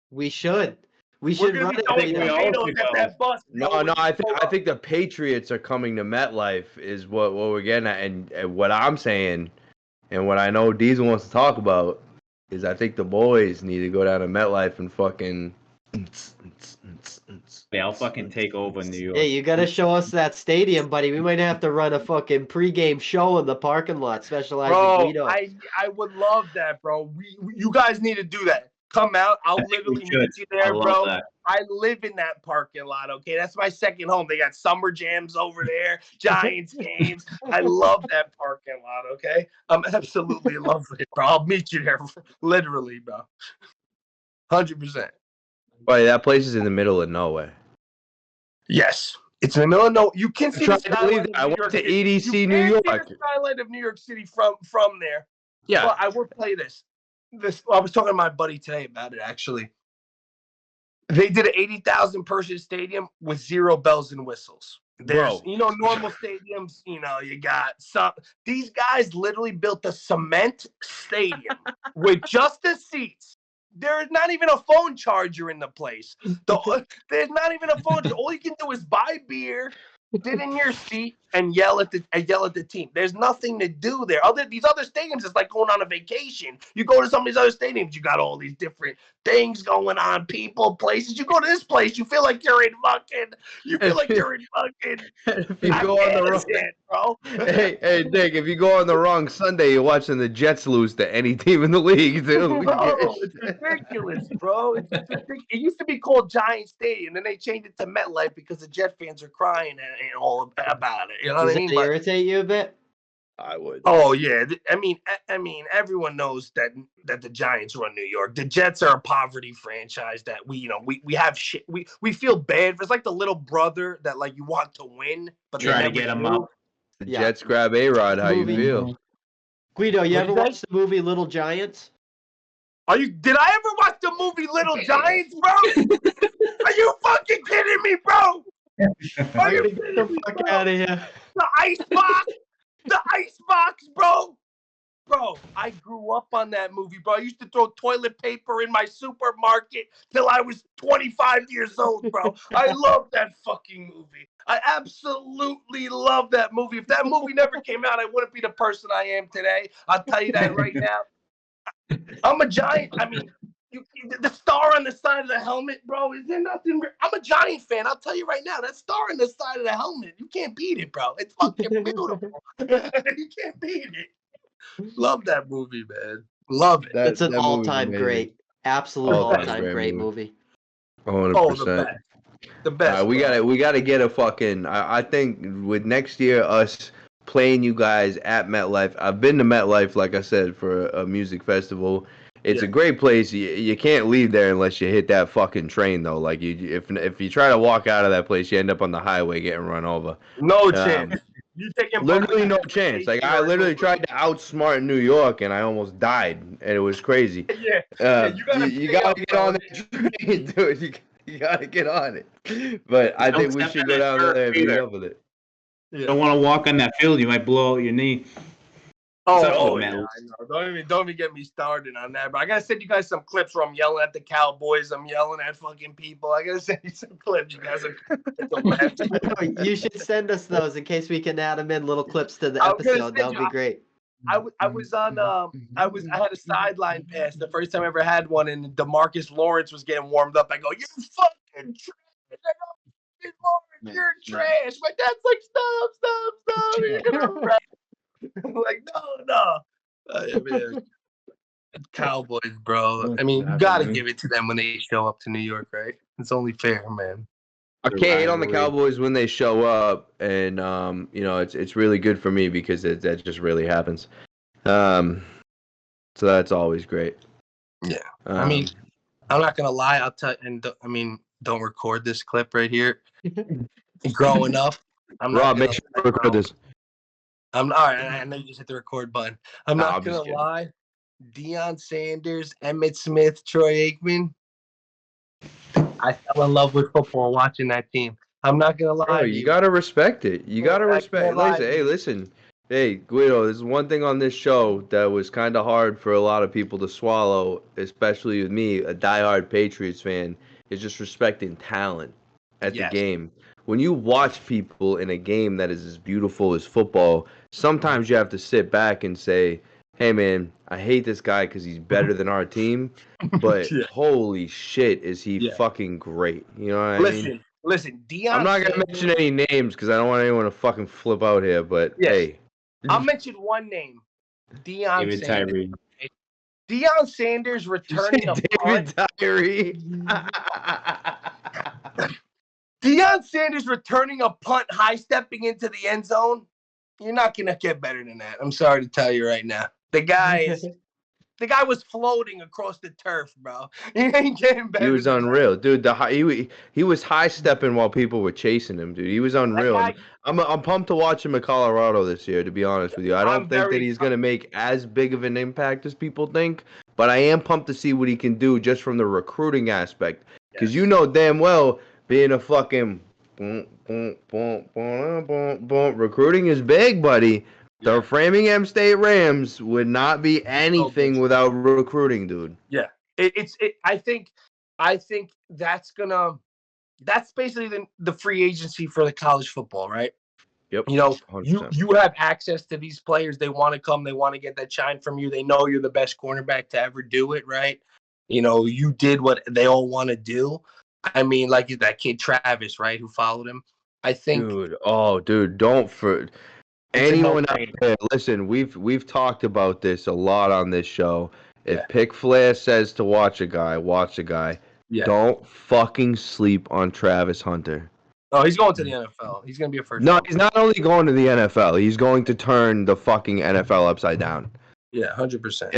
We should. We We're should gonna run be it. throwing we Guido. all tomatoes should at go. that bus. No, bro, when no, you I pull up. think the Patriots are coming to MetLife is what we're getting at, and what I'm saying, and what I know Diesel wants to talk about is I think the boys need to go down to MetLife and fucking. Yeah, I'll fucking take over New York. Hey, you gotta show us that stadium, buddy. We might have to run a fucking pregame show in the parking lot, specializing Bro, Guido. I would love that, bro. You guys need to do that. Come out. I'll I think we literally should. meet you I there, love bro. that. I live in that parking lot, okay? That's my second home. They got summer jams over there, Giants games. I love that parking lot, okay? I'm absolutely in love with it, bro. I'll meet you there, literally, bro. 100%. Boy, that place is in the middle of nowhere. Yes. It's in the middle of no. You can see the Trying to believe skyline that. of I New went York to City. EDC You New can York. see the skyline of New York City from there. Yeah. But I will play this. I was talking to my buddy today about it, actually. They did an 80,000 person stadium with 0 bells and whistles. There's, Bro. normal stadiums, you got some. These guys literally built a cement stadium with just the seats. There is not even a phone charger in the place. There's not even a phone. All you can do is buy beer, sit in your seat, and yell at the team. There's nothing to do there. These other stadiums is like going on a vacation. You go to some of these other stadiums, you got all these different things going on, people, places. You go to this place, you feel like you're in fucking. If you go on the wrong, Afghanistan, bro. hey, Dick, if you go on the wrong Sunday, you're watching the Jets lose to any team in the league, dude. Bro, it's ridiculous, bro. It's ridiculous. It used to be called Giant Stadium, then they changed it to MetLife because the Jet fans are crying and all about it. You know what Does I mean? that irritate you a bit? I would. Oh yeah, I mean, everyone knows that the Giants run New York. The Jets are a poverty franchise that we have shit. We feel bad. It's like the little brother that like you want to win, but Try they to never get him do. up. The Yeah. Jets grab A-Rod. How you Movie. feel? Guido, you What'd ever you say? watch the movie Little Giants? Did I ever watch the movie Little Giants, bro? Are you fucking kidding me, bro? Are you Get kidding the me, fuck bro? out of here. The ice box, bro. Bro, I grew up on that movie, bro. I used to throw toilet paper in my supermarket till I was 25 years old, bro. I love that fucking movie. I absolutely love that movie. If that movie never came out, I wouldn't be the person I am today. I'll tell you that right now. I'm a Giant. I mean, the star on the side of the helmet, bro. Is there nothing? I'm a Giant fan. I'll tell you right now. That star on the side of the helmet, you can't beat it, bro. It's fucking beautiful. You can't beat it. Love that movie, man. Love it. It's an that movie's all-time amazing. great, absolute All-time all-time great great movie. movie. 100%. Oh, the best. The best. we gotta get a fucking. I think with next year us playing you guys at MetLife. I've been to MetLife, like I said, for a music festival. It's a great place. You can't leave there unless you hit that fucking train though. Like if you try to walk out of that place, you end up on the highway getting run over. No chance. You taking Literally no public chance. Like transportation I or literally Uber? tried to outsmart New York and I almost died, and it was crazy. Yeah. You gotta get on that train, dude. You gotta get on it. But I think we step should on go that down turf there and meet either. up with it. You don't want to walk on that field. You might blow out your knee. Oh, man. yeah, I know. Don't even get me started on that. But I gotta send you guys some clips where I'm yelling at the Cowboys. I'm yelling at fucking people. I gotta send you some clips. You guys are. You should send us those in case we can add them in little clips to the I was gonna episode. say, That would be great. I was on I had a sideline pass the first time I ever had one, and DeMarcus Lawrence was getting warmed up. I go, "You're fucking trash." I go, Lawrence, you're trash. My dad's like, stop. You're gonna wreck. I'm like, no. Man. Cowboys, bro. I mean, you gotta give it to them when they show up to New York, right? It's only fair, man. I can't hate on the Cowboys when they show up, and it's really good for me because that just really happens. So that's always great. Yeah, I mean, I'm not gonna lie. I'll tell, don't record this clip right here. Growing up, Rob, make sure you record this. I'm all right. I know you just hit the record button. I'm not gonna lie. Deion Sanders, Emmitt Smith, Troy Aikman. I fell in love with football watching that team. I'm not gonna lie. Bro, you gotta respect it. You gotta respect. lie. Listen. Hey, Guido, there's one thing on this show that was kind of hard for a lot of people to swallow, especially with me, a diehard Patriots fan, is just respecting talent at the Yes. game. When you watch people in a game that is as beautiful as football, sometimes you have to sit back and say, hey, man, I hate this guy because he's better than our team, but Yeah. holy shit, is he Yeah. fucking great. You know what I mean? Listen, Deion I'm not going to Sanders- mention any names because I don't want anyone to fucking flip out here, but Yes. hey. I'll mention one name. Deion David Sanders. Tyree. Deion Sanders returning a punt. David Tyree. Deion Sanders returning a punt, high stepping into the end zone. You're not gonna get better than that. I'm sorry to tell you right now. The guy was floating across the turf, bro. He ain't getting better. He was than unreal, dude. He was high stepping while people were chasing him, dude. He was unreal. guy- I'm pumped to watch him in Colorado this year. To be honest with you, I don't I'm think that very he's gonna make as big of an impact as people think, but I am pumped to see what he can do just from the recruiting aspect. Because you know damn well being a fucking recruiting is big, buddy. The Framingham State Rams would not be anything without recruiting, dude. Yeah, I think that's basically the free agency for the college football, right? Yep. You know, 100%. you have access to these players. They want to come. They want to get that shine from you. They know you're the best cornerback to ever do it, right? You know, you did what they all want to do. I mean, like that kid Travis, right, who followed him. I think, dude, don't for anyone out no-brainer. there. Listen, we've talked about this a lot on this show. If Yeah. Pick Flair says to watch a guy, watch a guy. Yeah. Don't fucking sleep on Travis Hunter. Oh, he's going to the NFL. He's going to be a first. No, round he's not only going to the NFL. He's going to turn the fucking NFL upside down. Yeah, 100%.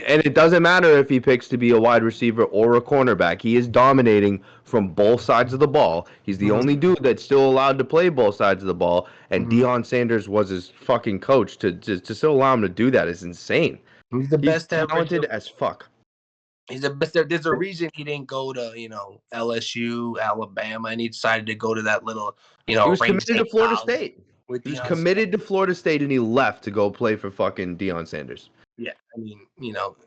And it doesn't matter if he picks to be a wide receiver or a cornerback. He is dominating from both sides of the ball. He's the only dude that's still allowed to play both sides of the ball. And Deion Sanders was his fucking coach to still allow him to do that is insane. He's the best ever. Talented as fuck. He's the best. There's a reason he didn't go to, LSU, Alabama, and he decided to go to that little, He was Wayne committed to State Florida College State. with He was Deion committed to Florida State, and he left to go play for fucking Deion Sanders. Yeah, I mean,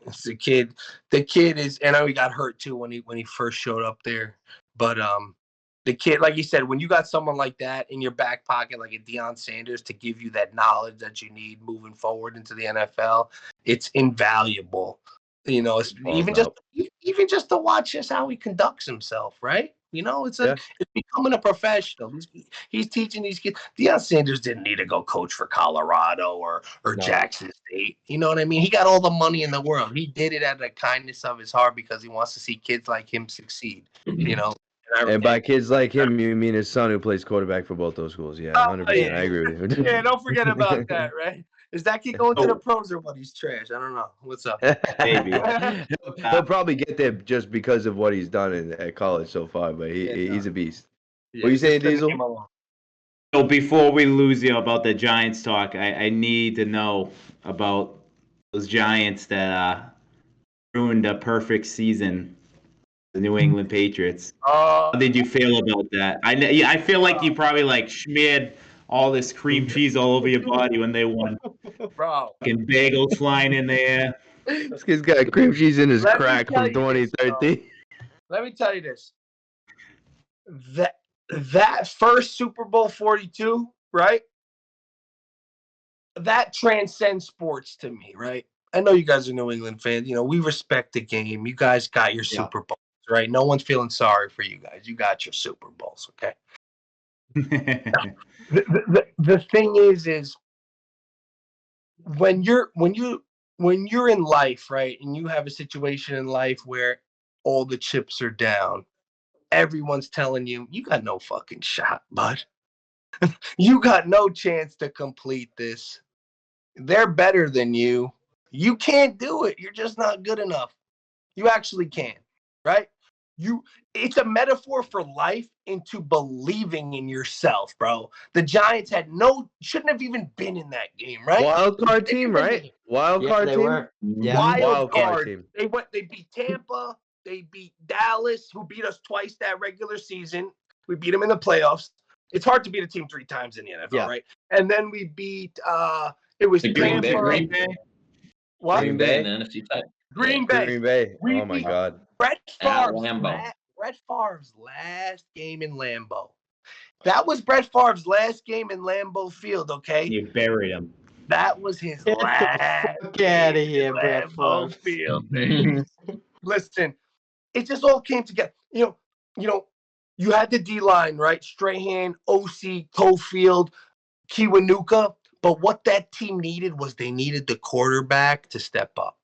it's the kid. The kid is, and I know he got hurt too when he first showed up there. But the kid, like you said, when you got someone like that in your back pocket, like a Deion Sanders, to give you that knowledge that you need moving forward into the NFL, it's invaluable. It's even just to watch just how he conducts himself, right? It's becoming a professional. He's teaching these kids. Deion Sanders didn't need to go coach for Colorado or Jackson State. You know what I mean? He got all the money in the world. He did it out of the kindness of his heart because he wants to see kids like him succeed. And by kids like him, you mean his son who plays quarterback for both those schools. Yeah, 100%. Yeah. I agree with you. Yeah, don't forget about that, right? Is that kid going to the pros or what? He's trash. I don't know. What's up? Maybe. He'll probably get there just because of what he's done at college so far, but he's a beast. Yeah, What are you saying, Diesel? So before we lose you about the Giants talk, I need to know about those Giants that ruined a perfect season, the New England Patriots. How did you feel about that? I feel like you probably smeared all this cream cheese all over your body when they won. Bro. Fucking bagels flying in the air. This kid's got cream cheese in his Let me crack tell from you this, 2013. Let me tell you this. That first Super Bowl 42, right? That transcends sports to me, right? I know you guys are New England fans. We respect the game. You guys got your Super Bowls, right? No one's feeling sorry for you guys. You got your Super Bowls, okay? The thing is when you're in life, right, and you have a situation in life where all the chips are down, everyone's telling you got no fucking shot, bud. You got no chance to complete this. They're better than you. You can't do it. You're just not good enough. You actually can, right? It's a metaphor for life into believing in yourself, bro. The Giants shouldn't have even been in that game, right? Wild card team, right? Wild card team. Were. Yeah. Wild card card team. They beat Tampa. They beat Dallas, who beat us twice that regular season. We beat them in the playoffs. It's hard to beat a team 3 times in the NFL, right? And then we beat it was Green Bay. What? Green Bay in the NFC title. Green Bay. Green Bay. Oh my God. Brett At Favre. Lambeau. Brett Favre's last game in Lambeau. That was Brett Favre's last game in Lambeau Field, okay? You buried him. That was his Get the last fuck outta game here, in Brett Lambeau Favre. Field, baby. Listen, it just all came together. You know, you had the D-line, right? Strahan, OC, Cofield, Kiwanuka. But what that team needed was they needed the quarterback to step up.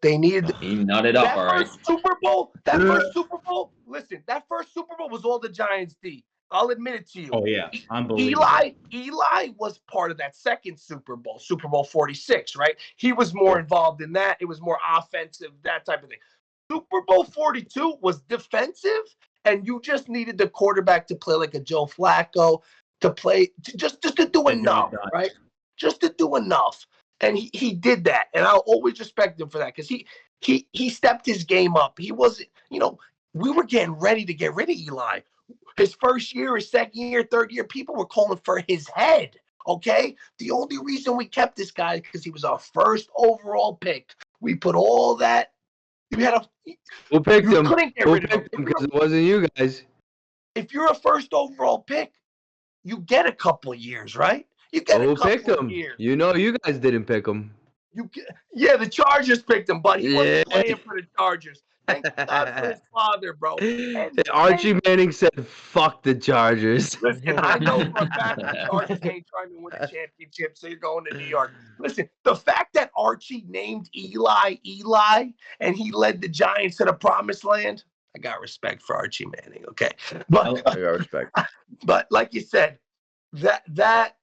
They needed He nutted up, all right. first Super Bowl. That first Super Bowl. Listen, that first Super Bowl was all the Giants' D. I'll admit it to you. Oh yeah, unbelievable. Eli was part of that second Super Bowl, Super Bowl 46, right? He was more involved in that. It was more offensive, that type of thing. Super Bowl 42 was defensive, and you just needed the quarterback to play like a Joe Flacco, to play just to do enough, right? Just to do enough. And he did that, and I'll always respect him for that because he stepped his game up. He wasn't, we were getting ready to get rid of Eli. His first year, his second year, third year, people were calling for his head, okay? The only reason we kept this guy is because he was our first overall pick. We put all that. Who picked him? Who picked him? Because it wasn't you guys. If you're a first overall pick, you get a couple of years, right? You get Who a couple picked of him? years. You guys didn't pick him. Yeah, the Chargers picked him, but he wasn't playing for the Chargers. Thank God for his father, bro. And Archie Manning said, "Fuck the Chargers." Listen, I know for a fact the Chargers ain't trying to win a championship, so you're going to New York. Listen, the fact that Archie named Eli, and he led the Giants to the promised land, I got respect for Archie Manning, okay? But I got respect. But like you said, that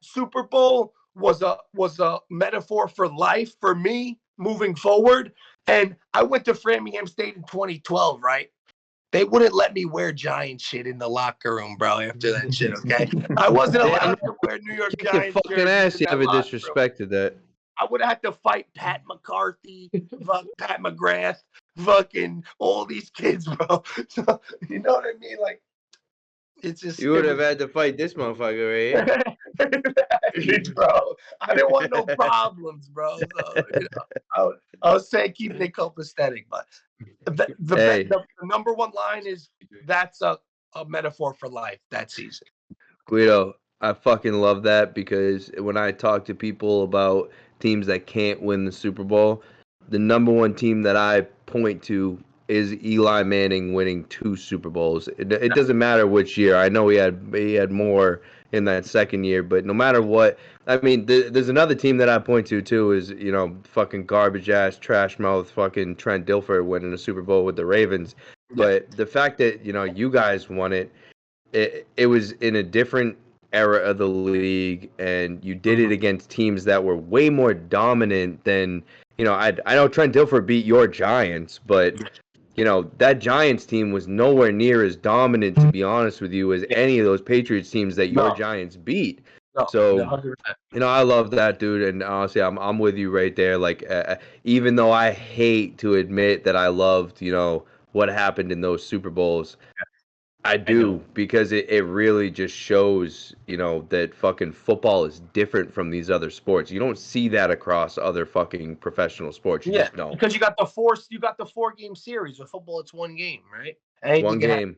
Super Bowl was a metaphor for life for me moving forward. And I went to Framingham State in 2012, right? They wouldn't let me wear Giants shit in the locker room, bro, after that shit, okay? I wasn't allowed to wear New York Kick your Giants fucking ass, you ever disrespected that. I would have had to fight Pat McCarthy, Pat McGrath, fucking all these kids, bro. So, you know what I mean? Like, it's just... You would have had to fight this motherfucker right here. Bro, I didn't want no problems, bro. So, I was saying keeping it copacetic, but the number one line is that's a metaphor for life that season. Guido, I fucking love that because when I talk to people about teams that can't win the Super Bowl, the number one team that I point to is Eli Manning winning 2 Super Bowls. It doesn't matter which year. I know he had more in that second year, but no matter what, I mean, there's another team that I point to too is, fucking garbage ass, trash mouth, fucking Trent Dilfer winning a Super Bowl with the Ravens. But the fact that, you guys won it was in a different era of the league, and you did it against teams that were way more dominant than, I know Trent Dilfer beat your Giants, but that Giants team was nowhere near as dominant, to be honest with you, as any of those Patriots teams that your Giants beat. So, I love that, dude, and honestly, I'm with you right there. Like, even though I hate to admit that I loved, what happened in those Super Bowls, I do, because it really just shows, that fucking football is different from these other sports. You don't see that across other fucking professional sports. You just don't. Because you got the 4-game series. With football, it's one game, right? One game.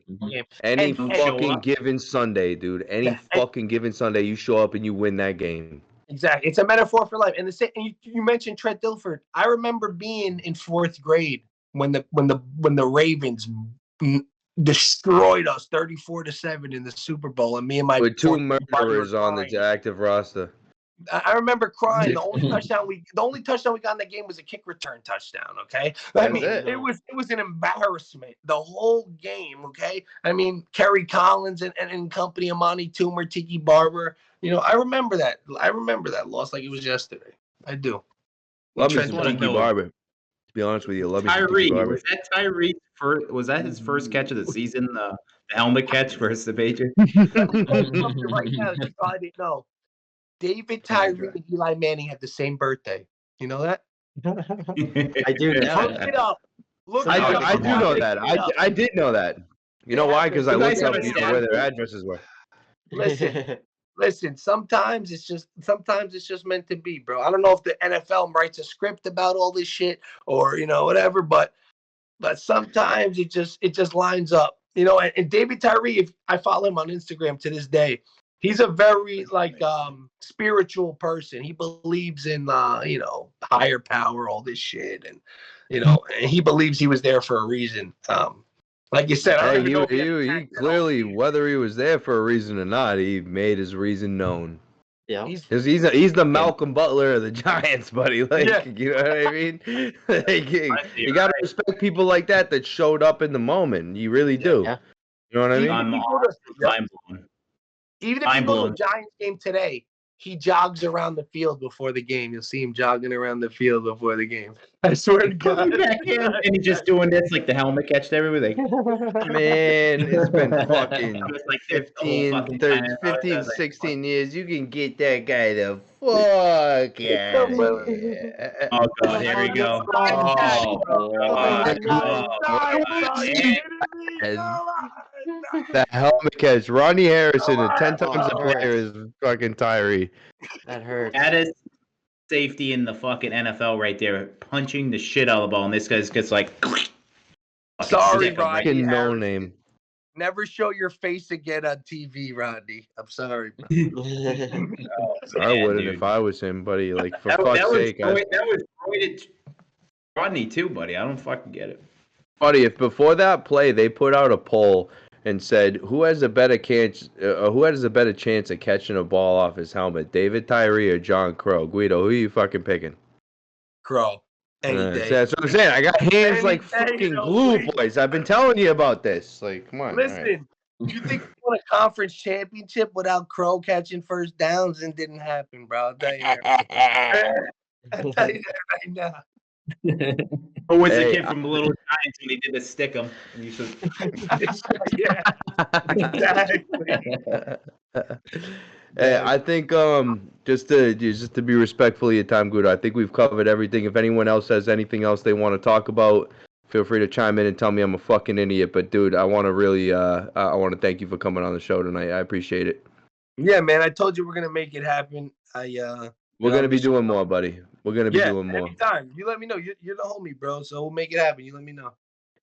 Any fucking given Sunday, dude. Any fucking given Sunday, you show up and you win that game. Exactly. It's a metaphor for life. And you mentioned Trent Dilfer. I remember being in 4th grade when the Ravens destroyed us 34-7 in the Super Bowl, and me and my with 2 murderers on the active roster. I remember crying. The only touchdown we got in that game was a kick return touchdown. Okay, it was an embarrassment the whole game. Okay, I mean Kerry Collins and company, Amani Toomer, Tiki Barber. I remember that. I remember that loss like it was yesterday. I do. Love me some Tiki Barber. To be honest with you, love me some Tiki Barber. Was that Tyree? Was that his first catch of the season? The helmet catch versus the Patriots? Right now, you probably didn't know. David Tyree and Eli Manning had the same birthday. You know that? I do know. Look it up. I do know that. I did know that. You know why? Because I looked up where their addresses were. Listen. Sometimes it's just meant to be, bro. I don't know if the NFL writes a script about all this shit or whatever, but but sometimes it just lines up, you know. And David Tyree, if I follow him on Instagram to this day, he's a very like spiritual person. He believes in you know, higher power, all this shit, and you know, and he believes he was there for a reason. Like you said, I don't even know if he clearly, whether he was there for a reason or not, he made his reason known. Yeah, he's the Malcolm Butler of the Giants, buddy. Like, you know what I mean? Like, you gotta respect people like that showed up in the moment. You really do. Yeah. You know what I mean? I'm mind blown. Even if you go to a Giants game today, he jogs around the field before the game. You'll see him jogging around the field before the game. I swear to God. And he's just doing this, like the helmet catch to everybody. Man, it's been fucking like 15, 16 years. You can get that guy the fuck out of here. Oh, God, here we go. That helmet catch. Ronnie Harrison, 10 times a player, is fucking Tyree. That hurts. That is safety in the fucking NFL right there, punching the shit out of the ball, and this guy's gets like. Sorry, Rodney. No name. Never show your face again on TV, Rodney. I'm sorry. I wouldn't if I was him, buddy. Like, for fuck's sake. That was Roy Rodney too, buddy. I don't fucking get it. Buddy, if before that play they put out a poll and said who has a better chance of catching a ball off his helmet, David Tyree or John Crow? Guido, who are you fucking picking? Crow. That's what I'm saying. I got hands like fucking glue, boys. I've been telling you about this. Like, come on. Listen, you think you won a conference championship without Crow catching first downs? And didn't happen, bro. I'll tell you that. I'll tell you that right now. Or was the kid from Little Giants when he did the stick 'em? Yeah, exactly. Hey, I think just to be respectful of your time, Guido, I think we've covered everything. If anyone else has anything else they want to talk about, feel free to chime in and tell me I'm a fucking idiot. But dude, I want to really I want to thank you for coming on the show tonight. I appreciate it. Yeah, man. I told you we're gonna make it happen. We're gonna be doing more, buddy. We're gonna be doing more. Anytime. You let me know. You're the homie, bro. So we'll make it happen. You let me know.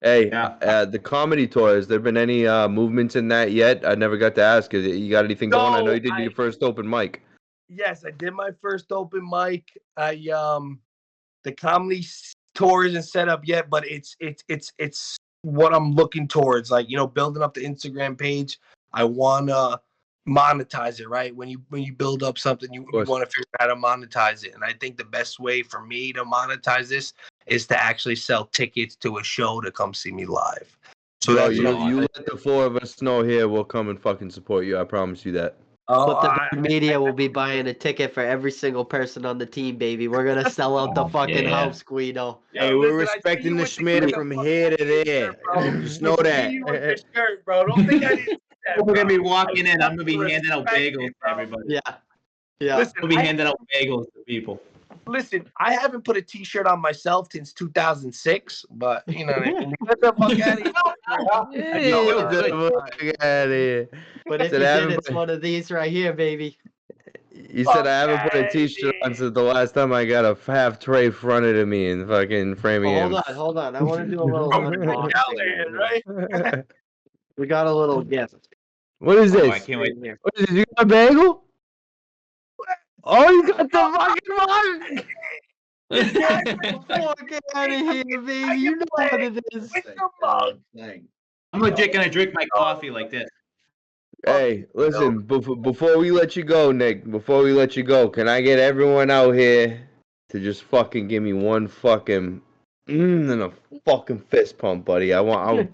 Hey, the comedy tour, has there been any movements in that yet? I never got to ask. You got anything going? I know you did your first open mic. Yes, I did my first open mic. The comedy tour isn't set up yet, but it's what I'm looking towards. Like, you know, building up the Instagram page. I wanna monetize it, right? When you build up something, you want to figure out how to monetize it. And I think the best way for me to monetize this is to actually sell tickets to a show to come see me live. So that's you let the four of us know here. We'll come and fucking support you. I promise you that. FlipTheBirdMedia will be buying a ticket for every single person on the team, baby. We're gonna sell out the fucking house, Guido. Hey, we're respecting the Schmidt from here to there. Just know that. See you with the shirt, bro. Don't think I didn't. We're gonna be walking in. I'm gonna be handing out bagels to everybody. Yeah. Listen, we'll be handing out bagels to people. Listen, I haven't put a T-shirt on myself since 2006, but you know, get the fuck out of here. But if you did, it's one of these right here, baby. You said I haven't put a T-shirt on since the last time I got a half tray fronted at me in fucking Framingham. Hold on. I want to do a little. right? We got a little gift. What is this? I can't wait. What is this? You got a bagel? Oh, you got the fucking mug! Get out of here, baby. You know what it is. I'm legit gonna drink my coffee like this. Hey, listen, before we let you go, Nick, can I get everyone out here to just fucking give me one fucking and a fucking fist pump, buddy? I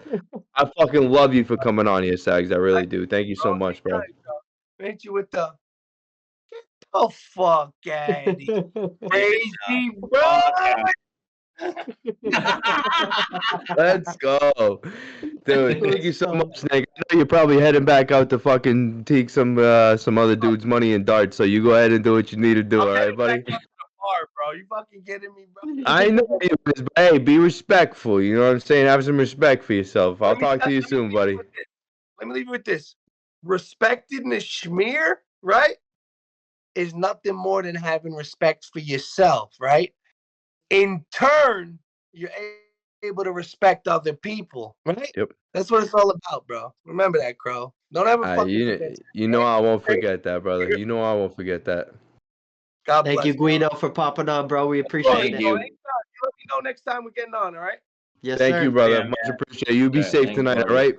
fucking love you for coming on here, Sags. I really do. Thank you so much, bro. Thank you with the get the fuck out of here. Crazy, bro. Let's go, dude. Thank you so much, Nick. I know you're probably heading back out to fucking take some other dude's money in darts. So you go ahead and do what you need to do, all right, buddy? Bro, you fucking kidding me, bro? I know you, but hey, be respectful. You know what I'm saying? Have some respect for yourself. I'll talk to you soon, buddy. Let me leave you with this: respecting the schmear, right, is nothing more than having respect for yourself, right? In turn, you're able to respect other people, right? Yep. That's what it's all about, bro. Remember that, Crow. Don't ever fucking forget. You know I won't forget that, brother. You know I won't forget that. God Thank bless you, Guido, for popping on, bro. We appreciate Thank it. you. Anytime. You let me know next time we're getting on, all right? Yes, Thank sir. you, brother. Yeah, Much appreciated. You be Yeah, safe thank you, tonight, all brother. right?